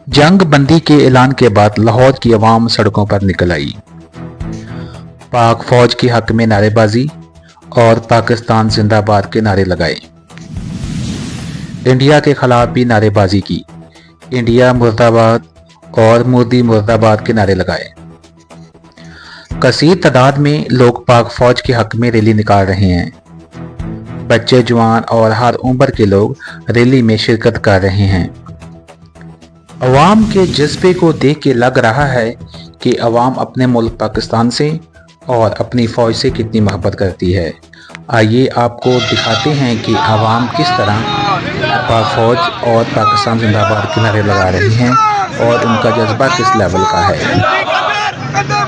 जंग बंदी के ऐलान के बाद लाहौर की आवाम सड़कों पर निकल आई। पाक फौज के हक में नारेबाजी और पाकिस्तान जिंदाबाद के नारे लगाए। इंडिया के खिलाफ भी नारेबाजी की। इंडिया मुर्दाबाद और मोदी मुर्दाबाद के नारे लगाए। कसीर तादाद में लोग पाक फौज के हक में रैली निकाल रहे हैं। बच्चे, जवान और हर उम्र के लोग रैली में शिरकत कर रहे हैं। अवाम के जज्बे को देख के लग रहा है कि अवाम अपने मुल्क पाकिस्तान से और अपनी फ़ौज से कितनी मोहब्बत करती है। आइए आपको दिखाते हैं कि अवाम किस तरह पाक फ़ौज और पाकिस्तान जिंदाबाद के नारे लगा रही हैं और उनका जज्बा किस लेवल का है।